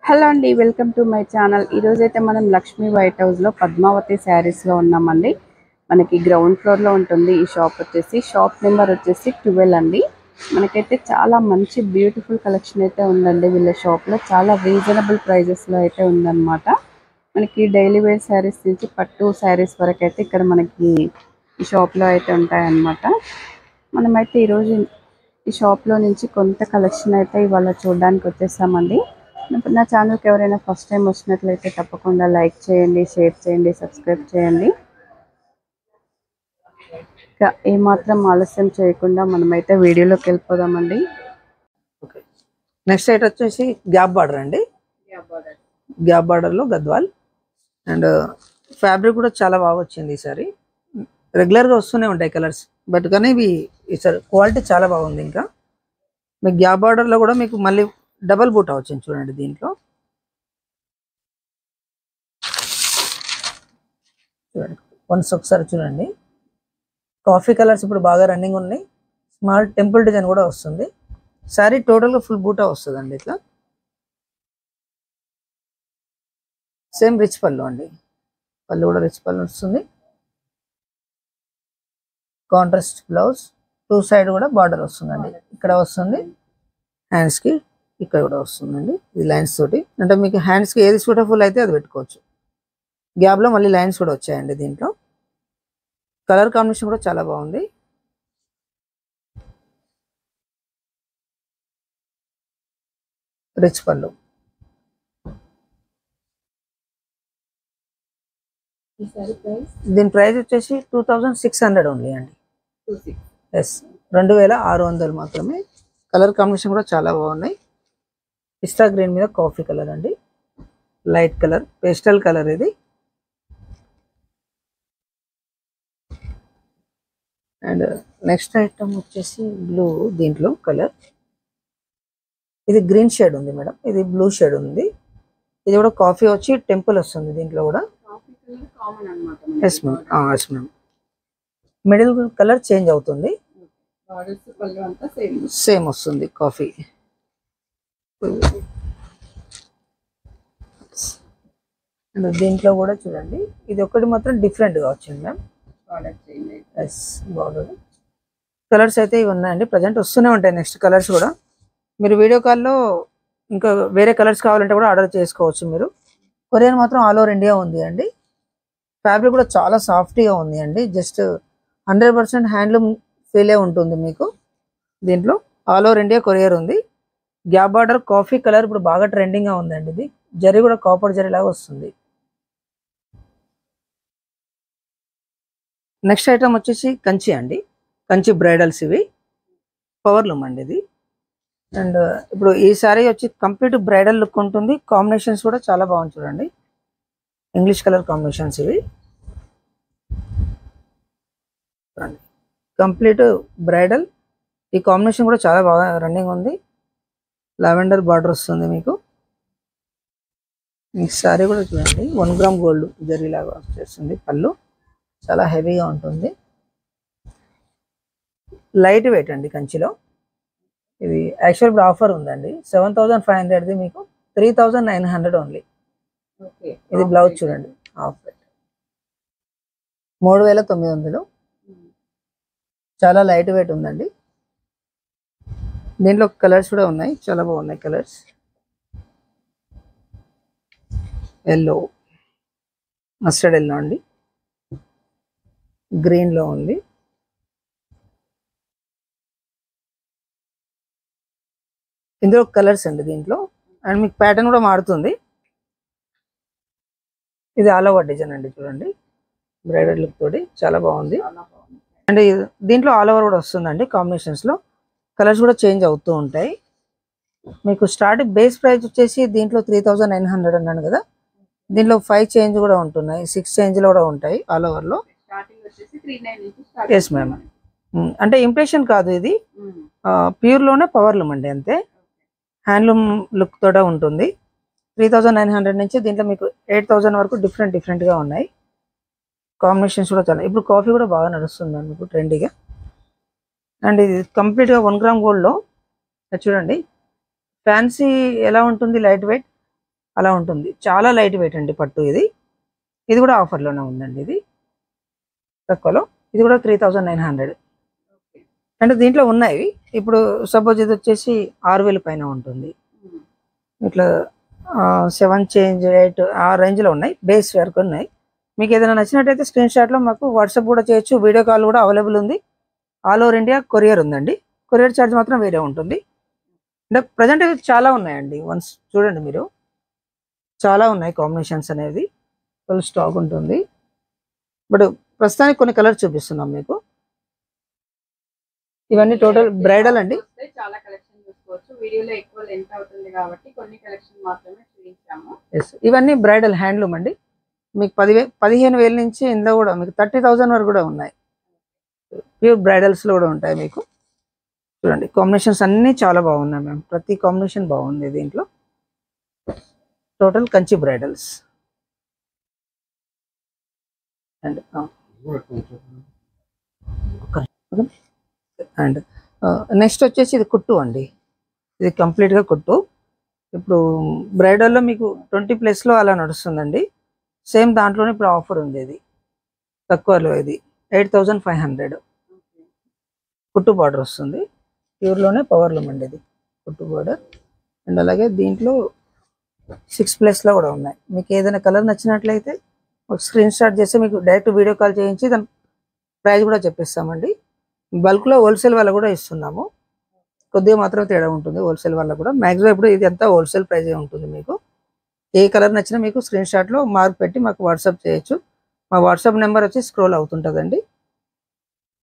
Hello అండి, welcome to my channel. ఈరోజైతే మనం లక్ష్మీ వైట్ హౌస్లో పద్మావతి శారీస్లో ఉన్నామండి. మనకి గ్రౌండ్ ఫ్లోర్లో ఉంటుంది ఈ షాప్ వచ్చేసి. షాప్ నెంబర్ వచ్చేసి 12 అండి. మనకైతే చాలా మంచి బ్యూటిఫుల్ కలెక్షన్ అయితే ఉందండి వీళ్ళ షాప్లో. చాలా రీజనబుల్ ప్రైజెస్లో అయితే ఉందన్నమాట. మనకి డైలీ వేర్ శారీస్ నుంచి పట్టు శారీస్ వరకు అయితే ఇక్కడ మనకి ఈ షాప్లో అయితే ఉంటాయన్నమాట. మనమైతే ఈరోజు ఈ షాప్లో నుంచి కొంత కలెక్షన్ అయితే ఇవాళ చూడడానికి వచ్చేసామండి. నా ఛానల్కి ఎవరైనా ఫస్ట్ టైం వచ్చినట్లయితే తప్పకుండా లైక్ చేయండి, షేర్ చేయండి, సబ్స్క్రైబ్ చేయండి. ఇంకా ఏమాత్రం ఆలస్యం చేయకుండా మనమైతే వీడియోలోకి వెళ్ళిపోదామండి. ఓకే, నెక్స్ట్ ఐటమ్ వచ్చేసి గ్యాప్ బార్డర్ అండి. గ్యాప్ బార్డర్లో గద్వాల్ అండ్ ఫ్యాబ్రిక్ కూడా చాలా బాగా వచ్చింది ఈసారి. రెగ్యులర్గా వస్తూనే ఉంటాయి కలర్స్, బట్ కానీ ఇవి ఈసారి క్వాలిటీ చాలా బాగుంది. ఇంకా మీకు గ్యాప్ బార్డర్లో కూడా మీకు మళ్ళీ డబల్ బూటా వచ్చింది చూడండి. దీంట్లో చూడండి, వన్స్ ఒకసారి చూడండి. కాఫీ కలర్స్ ఇప్పుడు బాగా రన్నింగ్ ఉన్నాయి. స్మాల్ టెంపుల్ డిజైన్ కూడా వస్తుంది. సారీ టోటల్గా ఫుల్ బూటా వస్తుంది అండి. ఇట్లా సేమ్ రిచ్ పళ్ళు అండి. పళ్ళు కూడా రిచ్ పళ్ళు వస్తుంది. కాంట్రాస్ట్ బ్లౌజ్, టూ సైడ్ కూడా బార్డర్ వస్తుందండి. ఇక్కడ వస్తుంది హ్యాండ్స్కి, ఇక్కడ కూడా వస్తుందండి. ఇది లైన్స్ తోటి, అంటే మీకు హ్యాండ్స్కి ఏది సూటబుల్ అయితే అది పెట్టుకోవచ్చు. గ్యాప్లో మళ్ళీ లైన్స్ కూడా వచ్చాయండి. దీంట్లో కలర్ కాంబినేషన్ కూడా చాలా బాగుంది. రిచ్ పళ్ళు. దీని ప్రైస్ వచ్చేసి 2600 ఓన్లీ అండి. ఎస్, 2600 మాత్రమే. కలర్ కాంబినేషన్ కూడా చాలా బాగున్నాయి. పిస్తా గ్రీన్ మీద కాఫీ కలర్ అండి, లైట్ కలర్, పేస్టల్ కలర్ ఇది. అండ్ నెక్స్ట్ ఐటమ్ వచ్చేసి బ్లూ. దీంట్లో కలర్ ఇది గ్రీన్ షేడ్ ఉంది మేడం, ఇది బ్లూ షేడ్ ఉంది. ఇది కూడా కాఫీ వచ్చి టెంపుల్ వస్తుంది దీంట్లో కూడా. Yes ma'am, yes ma'am. Middle colour change అవుతుంది, సేమ్ వస్తుంది కాఫీ. అండ్ దీంట్లో కూడా చూడండి, ఇది ఒకటి మాత్రం డిఫరెంట్గా వచ్చింది మ్యామ్. ఎస్, బార్డర్ కలర్స్ అయితే ఇవి ఉన్నాయండి. ప్రజెంట్ వస్తూనే ఉంటాయి నెక్స్ట్ కలర్స్ కూడా. మీరు వీడియో కాల్లో ఇంకా వేరే కలర్స్ కావాలంటే కూడా ఆర్డర్ చేసుకోవచ్చు మీరు. కొరియర్ మాత్రం ఆల్ ఓవర్ ఇండియా ఉంది అండి. ఫ్యాబ్రిక్ కూడా చాలా సాఫ్ట్గా ఉంది అండి. జస్ట్ 100% హ్యాండ్లూమ్ ఫీలే ఉంటుంది మీకు. దీంట్లో ఆల్ ఓవర్ ఇండియా కొరియర్ ఉంది. గ్యాప్ బార్డర్ కాఫీ కలర్ ఇప్పుడు బాగా ట్రెండింగ్గా ఉందండి. ఇది జరీ కూడా కాపర్ జరీ లాగా వస్తుంది. నెక్స్ట్ ఐటమ్ వచ్చేసి కంచి అండి. కంచి బ్రైడల్స్ ఇవి, పవర్ లూమ్ అండి ఇది. అండ్ ఇప్పుడు ఈ సారీ వచ్చి కంప్లీట్ బ్రైడల్ లుక్ ఉంటుంది. కాంబినేషన్స్ కూడా చాలా బాగుంది చూడండి. ఇంగ్లీష్ కలర్ కాంబినేషన్స్ ఇవి. కంప్లీట్ బ్రైడల్, ఈ కాంబినేషన్ కూడా చాలా బాగా రన్నింగ్ ఉంది. లావెండర్ బార్డర్ వస్తుంది మీకు. ఈ సారీ కూడా చూడండి, 1 గ్రామ్ గోల్డ్ జరీ లాగా వచ్చేస్తుంది. పళ్ళు చాలా హెవీగా ఉంటుంది. లైట్ వెయిట్ అండి కంచిలో. ఇది యాక్చువల్ ఇప్పుడు ఆఫర్ ఉందండి. 7500ది మీకు 3900 ఓన్లీ. ఇది బ్లౌజ్ చూడండి, హాఫ్ వెయిట్ 3900. చాలా లైట్ వెయిట్ ఉందండి. దీంట్లో కలర్స్ కూడా ఉన్నాయి, చాలా బాగున్నాయి కలర్స్. ఎల్లో, మస్టర్డ్ ఎల్లో అండి, గ్రీన్లో ఉంది. ఇందులో కలర్స్ అండి దీంట్లో. అండ్ మీకు ప్యాటర్న్ కూడా మారుతుంది. ఇది ఆల్ ఓవర్ డిజైన్ అండి చూడండి, బ్రైడల్ లుక్ తోటి చాలా బాగుంది. అండ్ దీంట్లో ఆల్ ఓవర్ కూడా వస్తుందండి. కాంబినేషన్స్లో కలర్స్ కూడా చేంజ్ అవుతూ ఉంటాయి. మీకు స్టార్టింగ్ బేస్ ప్రైస్ వచ్చేసి దీంట్లో 3900 అన్నాను కదా. దీంట్లో 5 చేంజ్ కూడా ఉంటున్నాయి, 6 చేంజ్లో కూడా ఉంటాయి ఆల్ ఓవర్లో. ఎస్ మ్యామ్, అంటే ఇంప్రెషన్ కాదు ఇది, ప్యూర్లోనే పవర్ లూమ్ అండి అంతే. హ్యాండ్లూమ్ లుక్ తోట ఉంటుంది. 3900 నుంచి దీంట్లో మీకు 8000 వరకు డిఫరెంట్గా ఉన్నాయి. కాంబినేషన్స్ కూడా చాలా. ఇప్పుడు కాఫీ కూడా బాగా నడుస్తుంది మీకు ట్రెండీగా. అండ్ ఇది కంప్లీట్గా 1 గ్రామ్ గోల్డ్లో చూడండి. ఫ్యాన్సీ ఎలా ఉంటుంది, లైట్ వెయిట్. అలా ఉంటుంది. చాలా లైట్ వెయిట్ అండి పట్టు ఇది. ఇది కూడా ఆఫర్లోనే ఉందండి. ఇది తక్కువలో. ఇది కూడా 3900. అంటే దీంట్లో ఉన్నాయి. ఇప్పుడు సపోజ్ ఇది వచ్చేసి 6000 పైన ఉంటుంది. ఇట్లా 7 చేంజ్ 8 ఆ రేంజ్లో ఉన్నాయి. బేస్ వరకు ఉన్నాయి. మీకు ఏదైనా నచ్చినట్టయితే స్క్రీన్ షాట్లో మాకు వాట్సాప్ కూడా చేయొచ్చు. వీడియో కాల్ కూడా అవైలబుల్ ఉంది. ఆల్ ఓవర్ ఇండియా కొరియర్ ఉందండి. కొరియర్ ఛార్జ్ మాత్రం వేరే ఉంటుంది. అంటే ప్రజెంట్ ఇవి చాలా ఉన్నాయండి. వన్స్ చూడండి మీరు, చాలా ఉన్నాయి కాంబినేషన్స్ అనేది. ఫుల్ స్టాక్ ఉంటుంది. బట్ ప్రస్తుతానికి కొన్ని కలర్స్ చూపిస్తున్నాం మీకు. ఇవన్నీ టోటల్ బ్రైడల్ అండి. చాలా కలెక్షన్ చూసుకోవచ్చు. వీడియోలో ఎక్కువ లెంత్ అవుతుంది కాబట్టి కొన్ని కలెక్షన్ మాత్రమే చూపించాము. ఇవన్నీ బ్రైడల్ హ్యాండ్లూమ్ అండి. మీకు 15,000 నుంచి ఇందులో కూడా మీకు 30,000 వరకు కూడా ఉన్నాయి. ప్యూర్ బ్రైడల్స్లో కూడా ఉంటాయి మీకు. చూడండి కాంబినేషన్స్ అన్నీ చాలా బాగున్నాయి మ్యామ్. ప్రతి కాంబినేషన్ బాగుంది దీంట్లో. Total Kanchi bridals and and next వచ్చేసి ఇది కుట్టు అండి. ఇది కంప్లీట్గా కుట్టు. ఇప్పుడు బ్రైడల్లో మీకు 20+ అలా నడుస్తుందండి. సేమ్ దాంట్లోనే ఇప్పుడు ఆఫర్ ఉంది. ఇది తక్కువలో ఇది 8500 కుట్టు బార్డర్ వస్తుంది. ప్యూర్లోనే పవర్లూమ్ అండి ఇది కుట్టు బార్డర్. అండ్ అలాగే దీంట్లో 6+ కూడా ఉన్నాయి. మీకు ఏదైనా కలర్ నచ్చినట్లయితే ఒక స్క్రీన్ షాట్ చేస్తే మీకు డైరెక్ట్ వీడియో కాల్ చేయించి దాని ప్రైస్ కూడా చెప్పిస్తామండి. బల్క్లో హోల్సేల్ వల్ల కూడా ఇస్తున్నాము. కొద్దిగా మాత్రం తేడా ఉంటుంది హోల్సేల్ వల్ల కూడా. మ్యాక్సిమం ఇప్పుడు ఇది అంతా హోల్సేల్ ప్రైజే ఉంటుంది. మీకు ఏ కలర్ నచ్చినా మీకు స్క్రీన్ షాట్లో మార్క్ పెట్టి మాకు వాట్సాప్ చేయొచ్చు. మా వాట్సాప్ నెంబర్ వచ్చి స్క్రోల్ అవుతుంటుందండి.